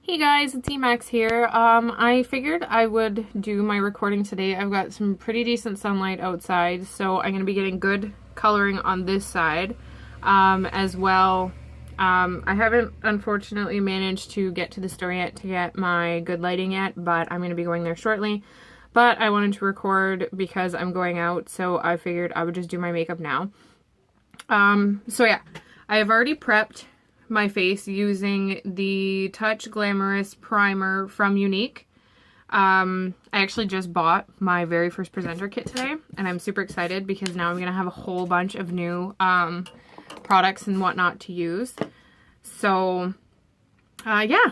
Hey guys, it's Emax here. I figured I would do my recording today. I've got some pretty decent sunlight outside, so I'm going to be getting good coloring on this side as well. I haven't unfortunately managed to get to the store yet to get my good lighting yet, but I'm going to be going there shortly. But I wanted to record because I'm going out, so I figured I would just do my makeup now. So yeah, I have already prepped my face using the Touch Glamorous Primer from Younique. I actually just bought my very first presenter kit today, and I'm super excited because now I'm going to have a whole bunch of new products and whatnot to use. So, yeah.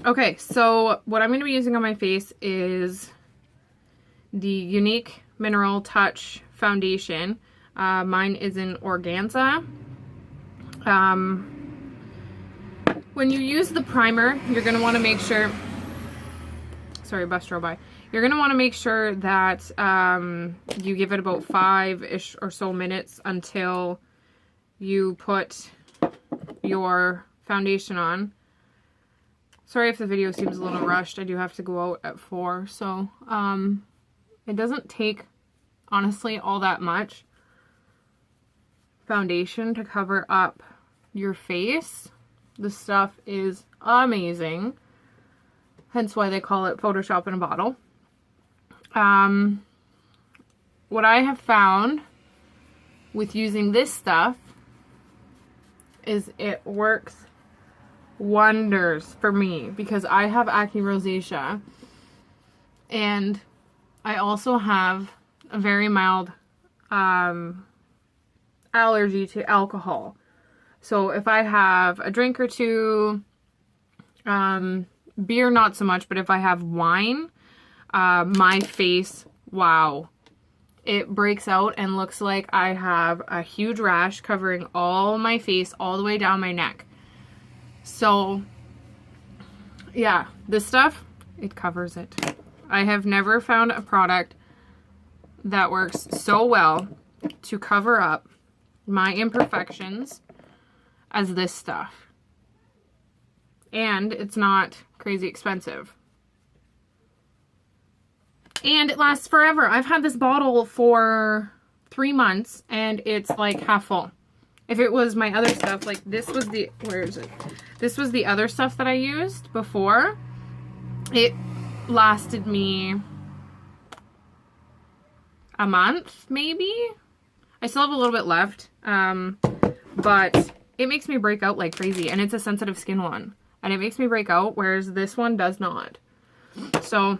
Okay, so what I'm going to be using on my face is the Younique Mineral Touch Foundation. Mine is in Organza. When you use the primer, you're going to want to make sure, sorry, bus drove by. You're going to want to make sure that you give it about 5-ish or so minutes until you put your foundation on. Sorry if the video seems a little rushed. I do have to go out at 4, so it doesn't take, honestly, all that much foundation to cover up your face. This stuff is amazing, hence why they call it Photoshop in a bottle. What I have found with using this stuff is it works wonders for me because I have acne rosacea and I also have a very mild allergy to alcohol. So if I have a drink or two, beer not so much, but if I have wine, my face, wow, it breaks out and looks like I have a huge rash covering all my face all the way down my neck. So yeah, this stuff, it covers it. I have never found a product that works so well to cover up my imperfections as this stuff. And it's not crazy expensive. And it lasts forever. I've had this bottle for 3 months and it's like half full. If it was my other stuff, like this was the, where is it? This was the other stuff that I used before. It lasted me a month, maybe? I still have a little bit left, but it makes me break out like crazy, and it's a sensitive skin one. And it makes me break out, whereas this one does not. So,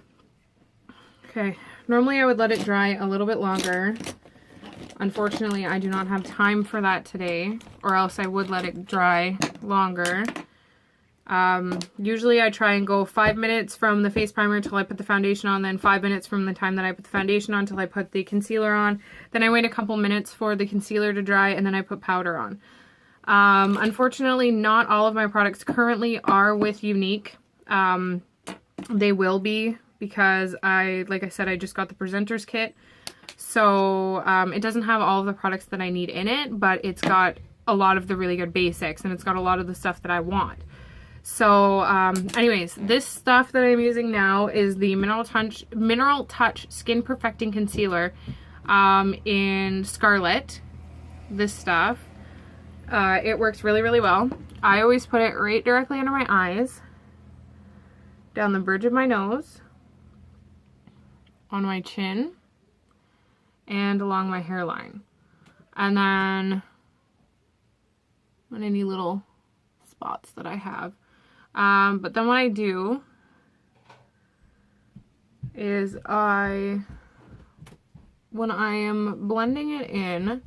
okay. Normally I would let it dry a little bit longer. Unfortunately, I do not have time for that today, or else I would let it dry longer. Usually I try and go 5 minutes from the face primer till I put the foundation on, then 5 minutes from the time that I put the foundation on till I put the concealer on. Then I wait a couple minutes for the concealer to dry, and then I put powder on. Unfortunately, not all of my products currently are with Younique. They will be because like I said, I just got the presenter's kit. So, it doesn't have all of the products that I need in it, but it's got a lot of the really good basics and it's got a lot of the stuff that I want. So, anyways, this stuff that I'm using now is the Mineral Touch Skin Perfecting Concealer, in Scarlet. This stuff. It works really, really well. I always put it right directly under my eyes, down the bridge of my nose, on my chin, and along my hairline. And then on any little spots that I have. But then what I do is when I am blending it in,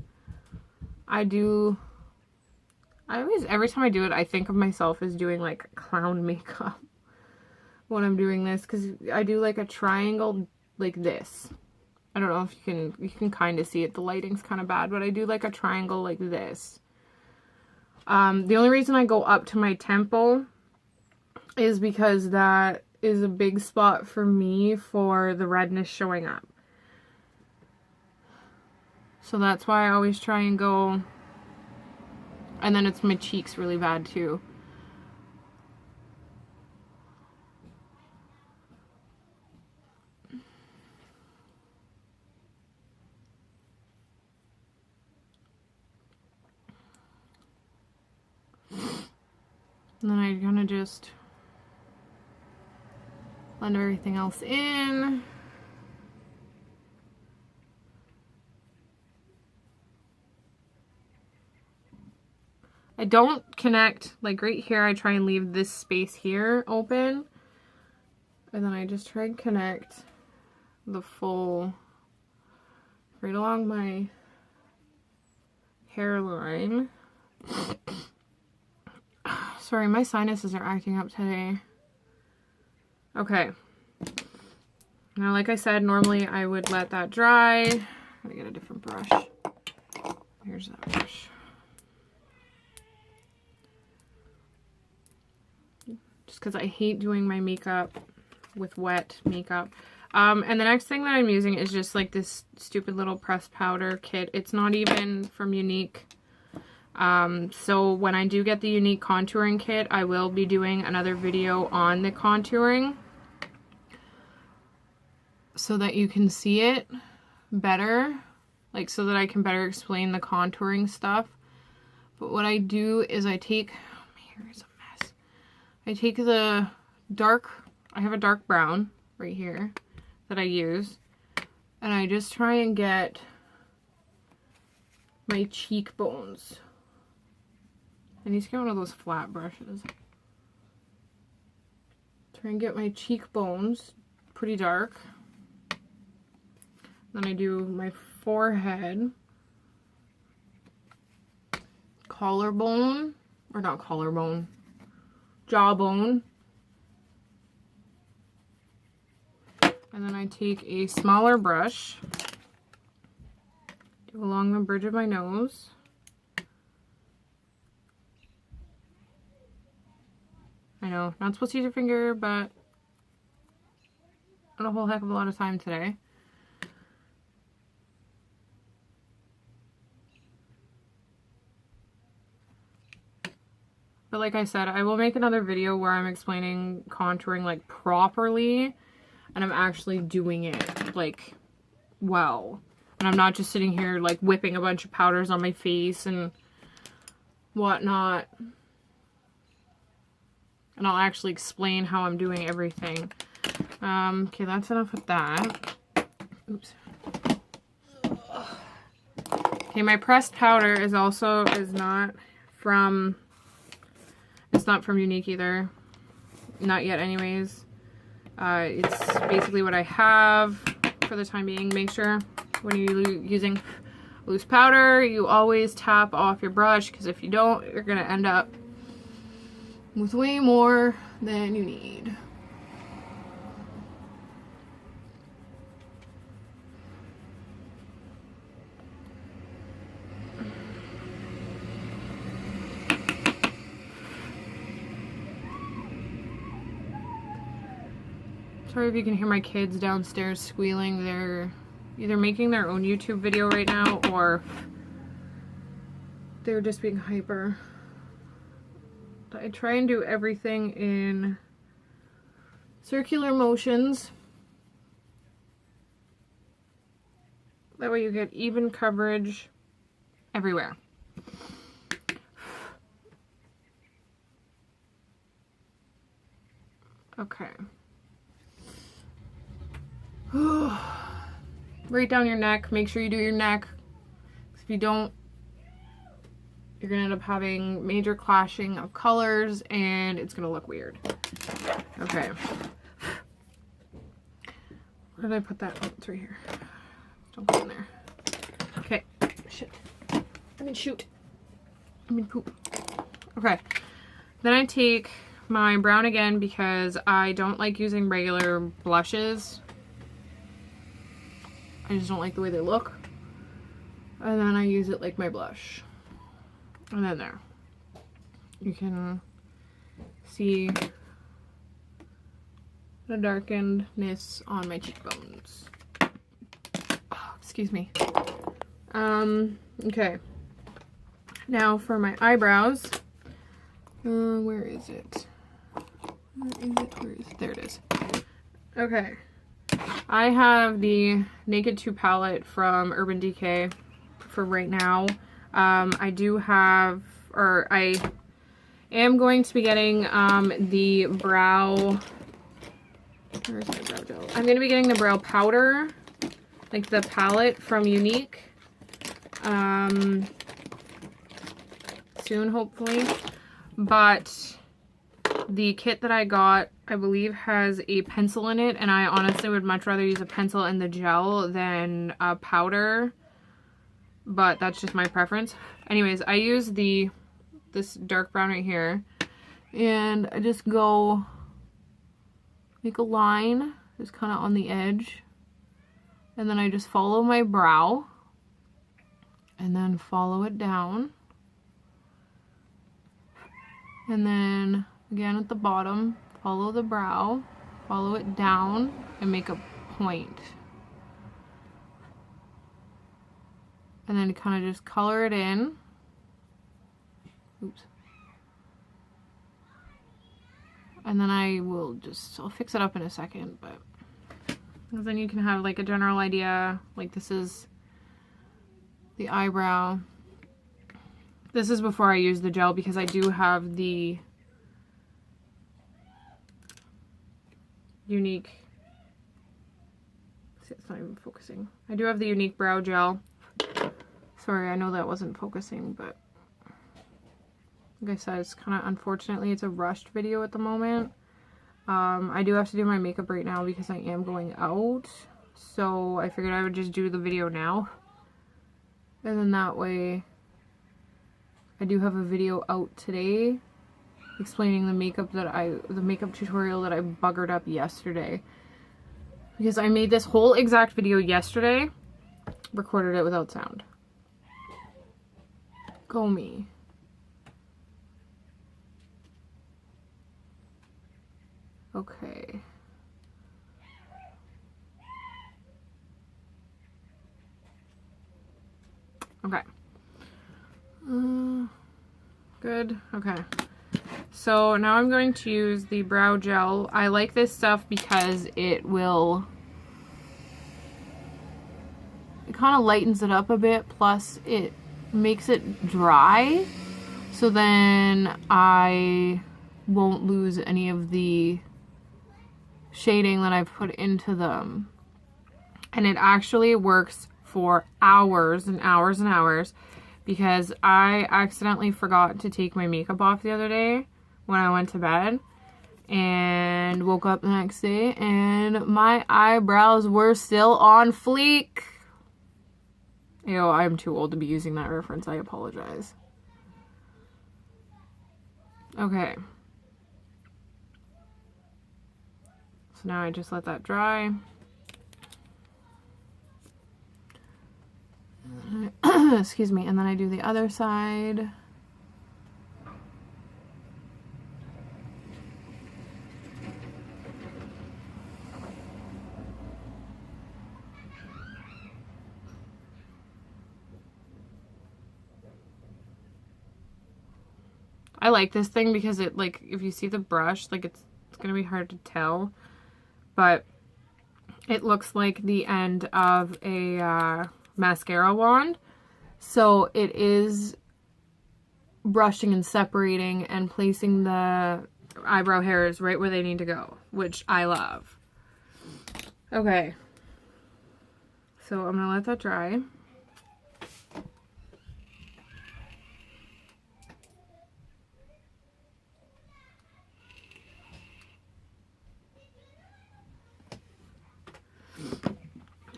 every time I do it, I think of myself as doing like clown makeup when I'm doing this, because I do like a triangle like this. I don't know if you can kind of see it. The lighting's kind of bad, but I do like a triangle like this. The only reason I go up to my temple is because that is a big spot for me for the redness showing up. So that's why I always try and go. And then it's my cheeks really bad too. And then I kind of just blend everything else in. I don't connect, like right here, I try and leave this space here open. And then I just try and connect the full, right along my hairline. Sorry, my sinuses are acting up today. Okay. Now, like I said, normally I would let that dry. I'm gonna get a different brush. Here's that brush. Just because I hate doing my makeup with wet makeup. And the next thing that I'm using is just like this stupid little pressed powder kit. It's not even from Younique. So when I do get the Younique contouring kit, I will be doing another video on the contouring so that you can see it better, like so that I can better explain the contouring stuff. But what I do is I take, my hair is a mess. I take the dark, I have a dark brown right here that I use, and I just try and get my cheekbones. I need to get one of those flat brushes. Try and get my cheekbones pretty dark. Then I do my forehead, collarbone, or not collarbone, jawbone. And then I take a smaller brush, do along the bridge of my nose. I know, not supposed to use your finger, but not a whole heck of a lot of time today. But like I said, I will make another video where I'm explaining contouring like properly, and I'm actually doing it like well. And I'm not just sitting here like whipping a bunch of powders on my face and whatnot. And I'll actually explain how I'm doing everything. Okay, that's enough with that. Oops. Okay, my pressed powder is not from Younique either. Not yet anyways. It's basically what I have for the time being. Make sure when you're using loose powder, you always tap off your brush, because if you don't, you're going to end up with way more than you need. Sorry if you can hear my kids downstairs squealing. They're either making their own YouTube video right now, or they're just being hyper. I try and do everything in circular motions. That way you get even coverage everywhere. Okay. Right down your neck. Make sure you do your neck. If you don't, you're gonna end up having major clashing of colors and it's gonna look weird. Okay. Where did I put that? Oh, it's right here. Don't go in there. Okay. Shit. I mean shoot. I mean poop. Okay. Then I take my brown again because I don't like using regular blushes. I just don't like the way they look. And then I use it like my blush. And then there. You can see the darkenedness on my cheekbones. Oh, excuse me. Okay. Now for my eyebrows. Where is it? Where is it? There it is. Okay. I have the Naked 2 palette from Urban Decay for right now. I do have, in am going to be getting the brow, where's my brow gel? I'm going to be getting the brow powder, like the palette from Younique, soon hopefully. But the kit that I got, I believe, has a pencil in it, and I honestly would much rather use a pencil in the gel than a powder, but that's just my preference. Anyways, I use this dark brown right here, and I just go make a line just kind of on the edge, and then I just follow my brow and then follow it down, and then again at the bottom follow the brow, follow it down, and make a point, and then kind of just color it in. Oops. And then I'll fix it up in a second, but then you can have like a general idea. Like, this is the eyebrow. This is before I use the gel, because I do have the Younique, it's not even focusing. I do have the Younique brow gel. Sorry, I know that wasn't focusing, but like I said, it's kind of, unfortunately, it's a rushed video at the moment. I do have to do my makeup right now because I am going out, so I figured I would just do the video now, and then that way I do have a video out today explaining the makeup tutorial that I buggered up yesterday, because I made this whole exact video yesterday, recorded it without sound. Go me. Okay. Okay. Good. Okay. So now I'm going to use the brow gel. I like this stuff because it kind of lightens it up a bit, plus it makes it dry, so then I won't lose any of the shading that I've put into them. And it actually works for hours and hours and hours, because I accidentally forgot to take my makeup off the other day when I went to bed, and woke up the next day and my eyebrows were still on fleek. Ew, I'm too old to be using that reference. I apologize. Okay. So now I just let that dry. Excuse me, and then I do the other side. I like this thing because it, like, if you see the brush, like, it's gonna be hard to tell, but it looks like the end of a mascara wand. So it is brushing and separating and placing the eyebrow hairs right where they need to go, which I love. Okay. So I'm gonna let that dry.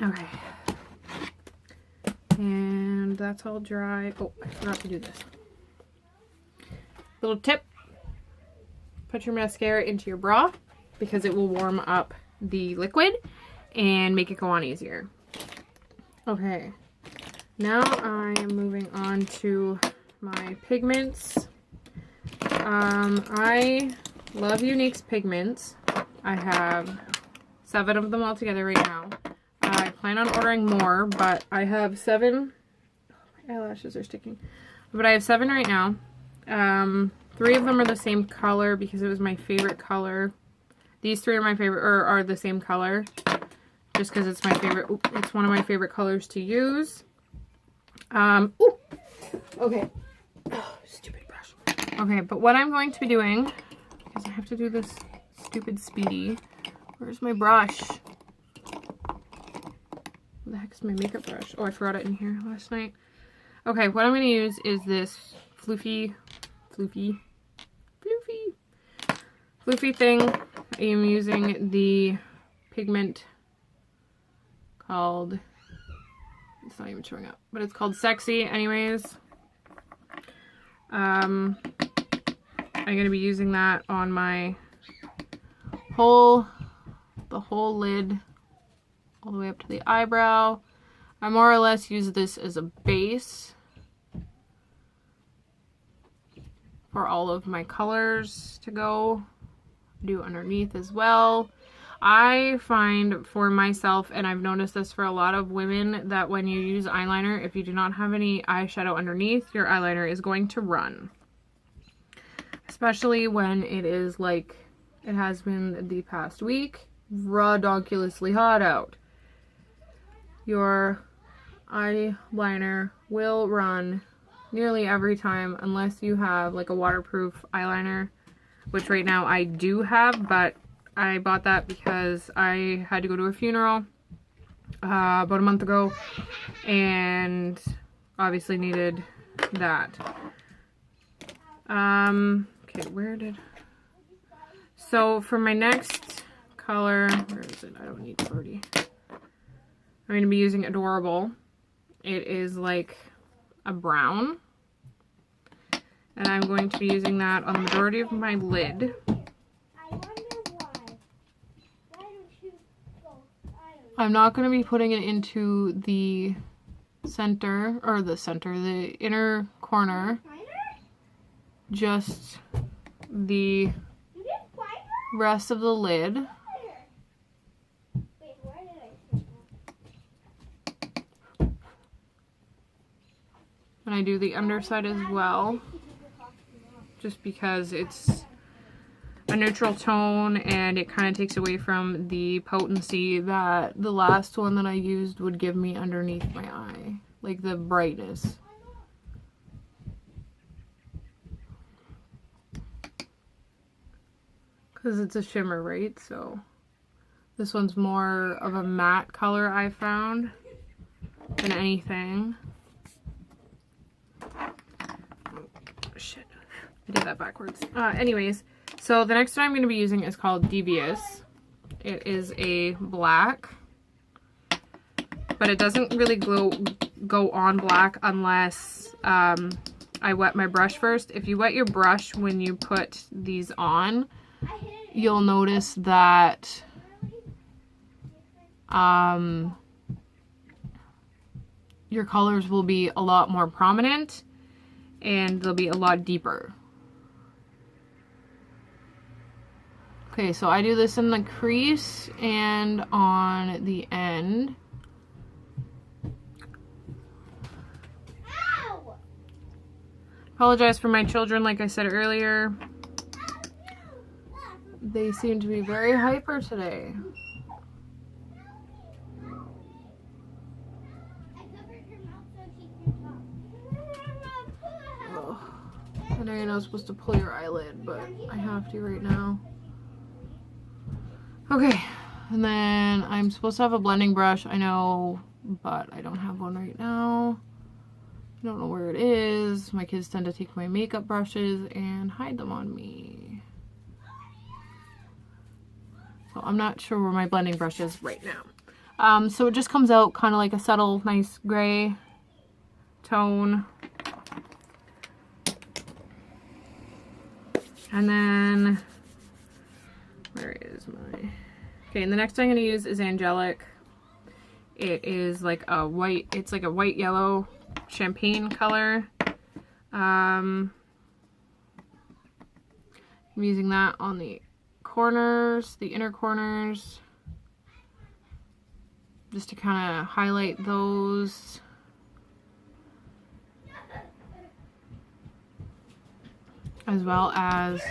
Okay. And that's all dry. Oh, I forgot to do this. Little tip. Put your mascara into your bra because it will warm up the liquid and make it go on easier. Okay. Now I am moving on to my pigments. I love Younique's pigments. I have 7 of them all together right now. I plan on ordering more, but I have 7. Oh, my eyelashes are sticking. But I have 7 right now. 3 of them are the same color because it was my favorite color. These 3 are my favorite, or are the same color, just because it's my favorite. Ooh, it's one of my favorite colors to use. Ooh, okay. Oh, stupid brush. Okay, but what I'm going to be doing, because I have to do this stupid speedy. Where's my brush? Where the heck is my makeup brush? Oh, I forgot it in here last night. Okay, what I'm going to use is this floofy thing. I am using the pigment called, it's not even showing up, but it's called Sexy anyways. I'm going to be using that on my the whole lid, all the way up to the eyebrow. I more or less use this as a base for all of my colors to go. Do underneath as well. I find for myself, and I've noticed this for a lot of women, that when you use eyeliner, if you do not have any eyeshadow underneath, your eyeliner is going to run. Especially when it is like it has been the past week, redonkulously hot out. Your eyeliner will run nearly every time unless you have like a waterproof eyeliner, which right now I do have, but I bought that because I had to go to a funeral about a month ago and obviously needed that. Okay, so for my next color, where is it? I don't need 30. I'm going to be using Adorable. It is like a brown. And I'm going to be using that on the majority of my lid. I wonder why. Why don't you go? I'm not going to be putting it into the center, or the inner corner. Just the rest of the lid. Wait, where did I? And I do the underside as well, just because it's a neutral tone and it kind of takes away from the potency that the last one that I used would give me underneath my eye, like the brightness. Because it's a shimmer, right? So this one's more of a matte color I found than anything. Oh, shit. I did that backwards. Anyways, so the next one I'm going to be using is called Devious. It is a black, but it doesn't really go on black unless I wet my brush first. If you wet your brush when you put these on, you'll notice that your colors will be a lot more prominent and they'll be a lot deeper. Okay, so I do this in the crease and on the end. Ow! Apologize for my children, like I said earlier. They seem to be very hyper today. Ugh. I know you're not supposed to pull your eyelid, but I have to right now. Okay, and then I'm supposed to have a blending brush, I know, but I don't have one right now. I don't know where it is. My kids tend to take my makeup brushes and hide them on me. So I'm not sure where my blending brush is right now. So it just comes out kind of like a subtle, nice gray tone. And then, where is my... Okay, and the next I'm going to use is Angelic. It is like a white, it's like a white yellow champagne color. I'm using that on the corners, the inner corners, just to kind of highlight those. As well as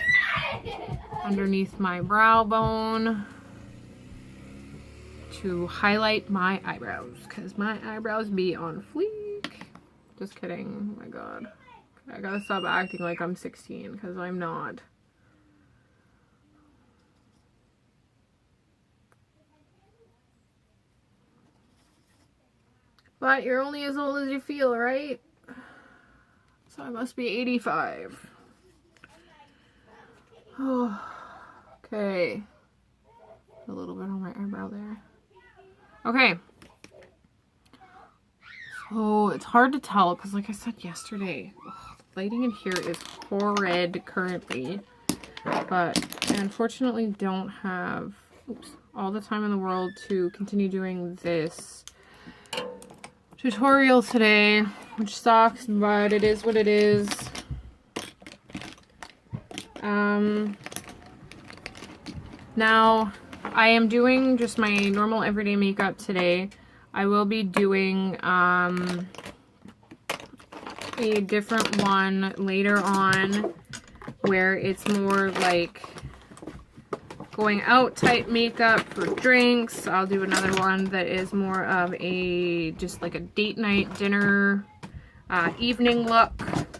underneath my brow bone to highlight my eyebrows, because my eyebrows be on fleek. Just kidding, oh my god. I gotta stop acting like I'm 16 because I'm not. But you're only as old as you feel, right? So I must be 85. Oh, okay. A little bit on my eyebrow there. Okay. So it's hard to tell because, like I said yesterday, the lighting in here is horrid currently. But I unfortunately don't have all the time in the world to continue doing this tutorial today, which sucks, but it is what it is. Now I am doing just my normal everyday makeup today. I will be doing a different one later on where it's more like going out type makeup for drinks. I'll do another one that is more of a just like a date night dinner evening look.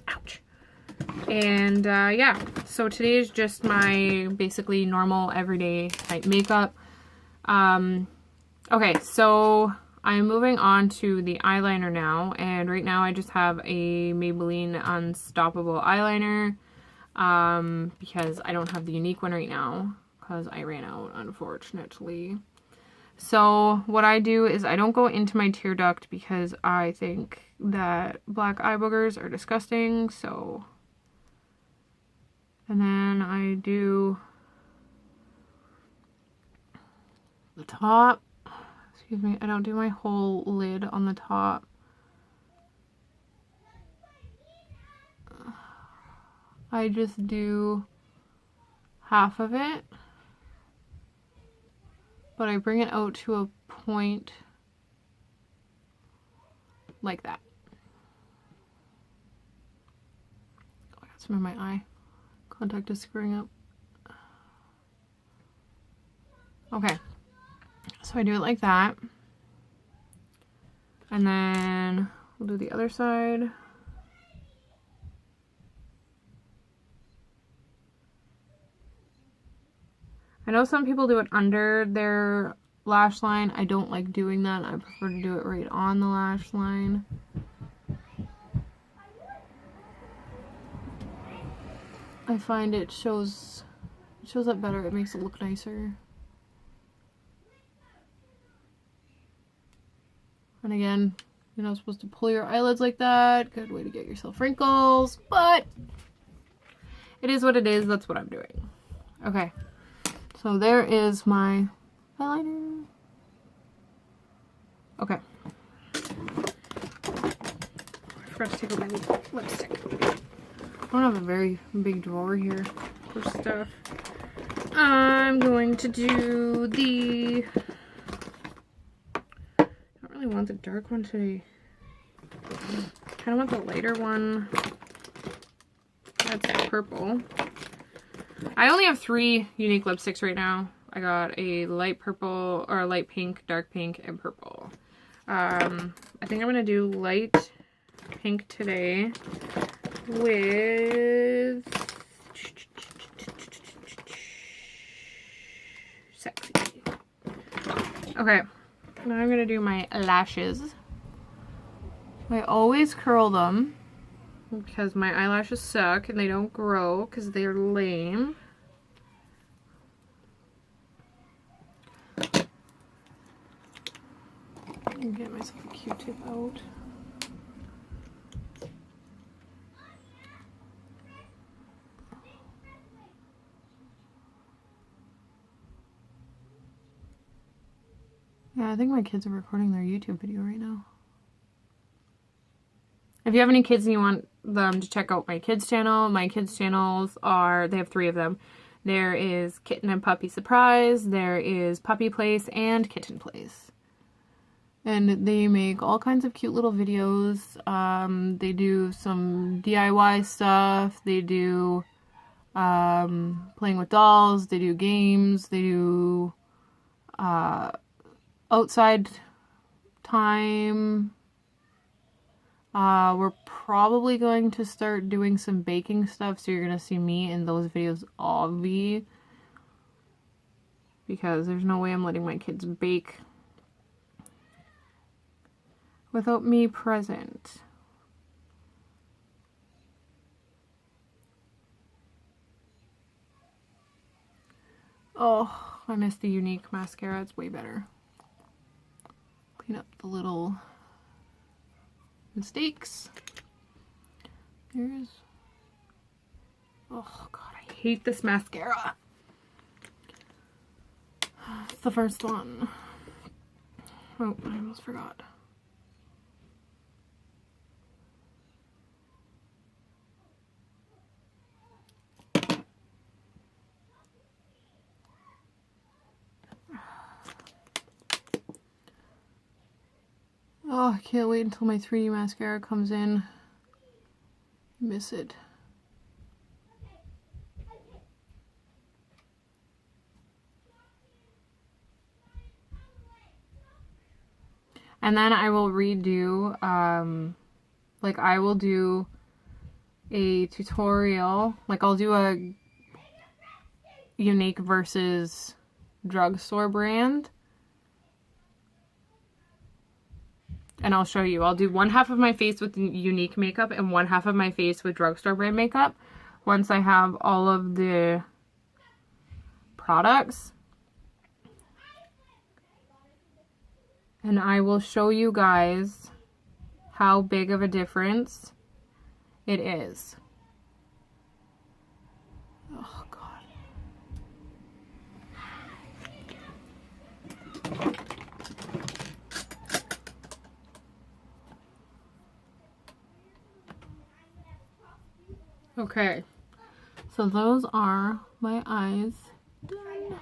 Ouch. And yeah, so today is just my basically normal everyday type makeup. Okay, so I'm moving on to the eyeliner now, and right now I just have a Maybelline Unstoppable eyeliner because I don't have the unique one right now because I ran out, unfortunately. So what I do is I don't go into my tear duct because I think that black eye boogers are disgusting, so... And then I do the top. Excuse me, I don't do my whole lid on the top. I just do half of it. But I bring it out to a point like that. Oh, I got some in my eye. Contact is screwing up. Okay. So I do it like that. And then we'll do the other side. I know some people do it under their lash line. I don't like doing that. I prefer to do it right on the lash line. I find it shows up better. It makes it look nicer. And again, you're not supposed to pull your eyelids like that. Good way to get yourself wrinkles, but it is what it is. That's what I'm doing. Okay, so there is my eyeliner. Okay. I forgot to take out my lipstick. I don't have a very big drawer here for stuff. I'm going to do the... I don't really want the dark one today. I kind of want the lighter one. That's purple. I only have 3 unique lipsticks right now. I got a light purple, or a light pink, dark pink, and purple. I think I'm going to do light pink today with Sexy. Okay, now I'm going to do my lashes. I always curl them because my eyelashes suck and they don't grow because they're lame. Get myself a Q-tip out. Yeah, I think my kids are recording their YouTube video right now. If you have any kids and you want them to check out my kids' channel, my kids' channels are, they have 3 of them. There is Kitten and Puppy Surprise, there is Puppy Place, and Kitten Place. And they make all kinds of cute little videos. They do some DIY stuff. They do playing with dolls. They do games. They do outside time. We're probably going to start doing some baking stuff, so you're going to see me in those videos, obvi. Because there's no way I'm letting my kids bake without me present. Oh, I missed the Unique mascara. It's way better. Clean up the little mistakes. Here's... Oh god, I hate this mascara. It's the first one. Oh, I almost forgot. Oh, I can't wait until my 3D mascara comes in. Miss it. And then I will redo, like I will do a tutorial, like I'll do a Unique versus drugstore brand. And I'll show you. I'll do one half of my face with Unique makeup and one half of my face with drugstore brand makeup once I have all of the products. And I will show you guys how big of a difference it is. Oh, God. Okay, so those are my eyes done.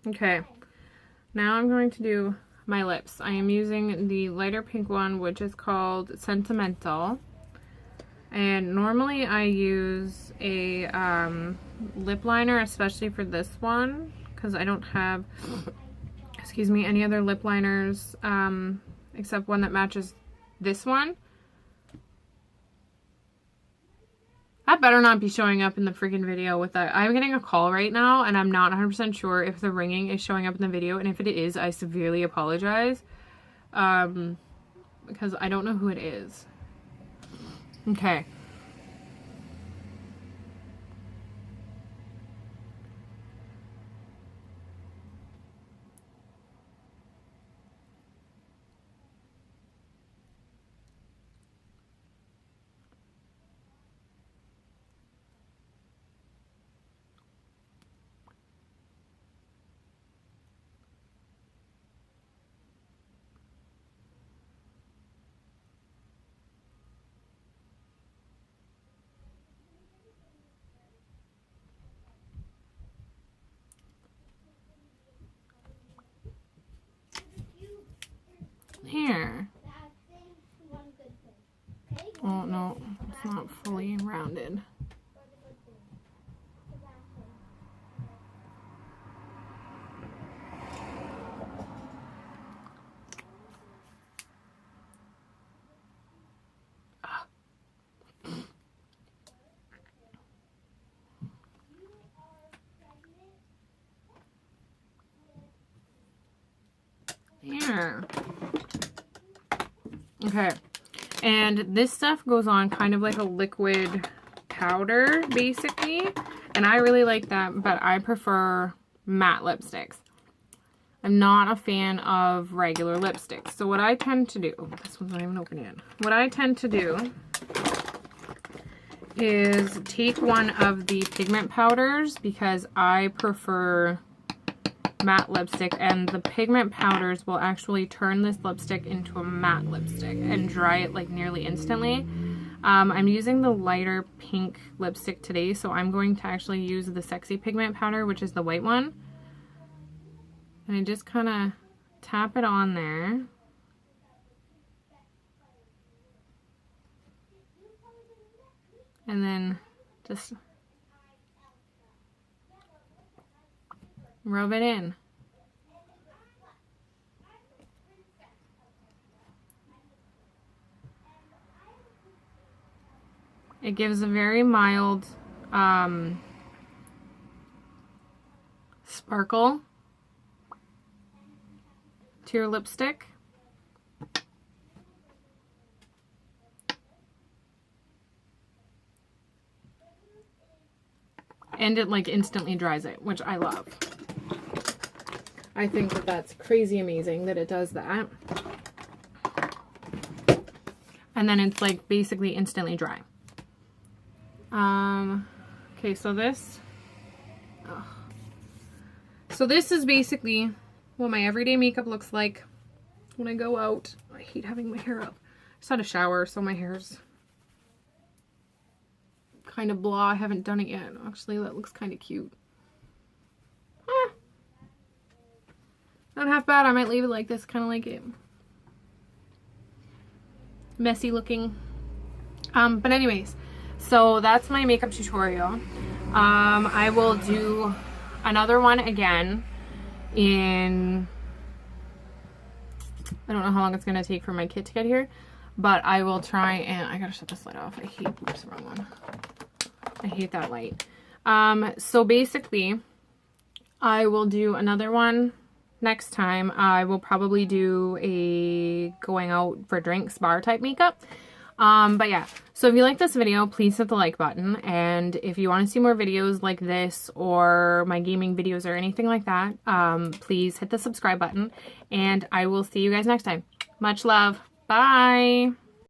Okay, now I'm going to do my lips. I am using the lighter pink one, which is called Sentimental. And normally I use a lip liner, especially for this one, because I don't have, excuse me, any other lip liners except one that matches this one. That better not be showing up in the freaking video with that. I'm getting a call right now, and I'm not 100% sure if the ringing is showing up in the video, and if it is, I severely apologize. Because I don't know who it is. Okay. Here. Oh, no, it's not fully rounded. Here. Okay. And this stuff goes on kind of like a liquid powder, basically. And I really like that, but I prefer matte lipsticks. I'm not a fan of regular lipsticks. So what I tend to do, this one's not even open yet. What I tend to do is take one of the pigment powders, because I prefer matte lipstick, and the pigment powders will actually turn this lipstick into a matte lipstick and dry it like nearly instantly. I'm using the lighter pink lipstick today, so I'm going to actually use the Sexy Pigment powder, which is the white one. And I just kind of tap it on there. And then just rub it in. It gives a very mild sparkle to your lipstick. And it like instantly dries it, which I love. I think that that's crazy amazing that it does that. And then it's like basically instantly dry. Okay, so this is basically what my everyday makeup looks like when I go out. I hate having my hair up. I just had a shower, so my hair's kind of blah. I haven't done it yet. Actually, that looks kind of cute. Not half bad. I might leave it like this, kind of like it. Messy looking. But anyways, so that's my makeup tutorial. I will do another one again in, I don't know how long it's gonna take for my kid to get here, but I will try, and I gotta shut this light off. I hate, oops, wrong one. I hate that light. So basically I will do another one next time. I will probably do a going out for drinks bar type makeup. But yeah, so if you like this video, please hit the like button. And if you want to see more videos like this or my gaming videos or anything like that, please hit the subscribe button. And I will see you guys next time. Much love. Bye.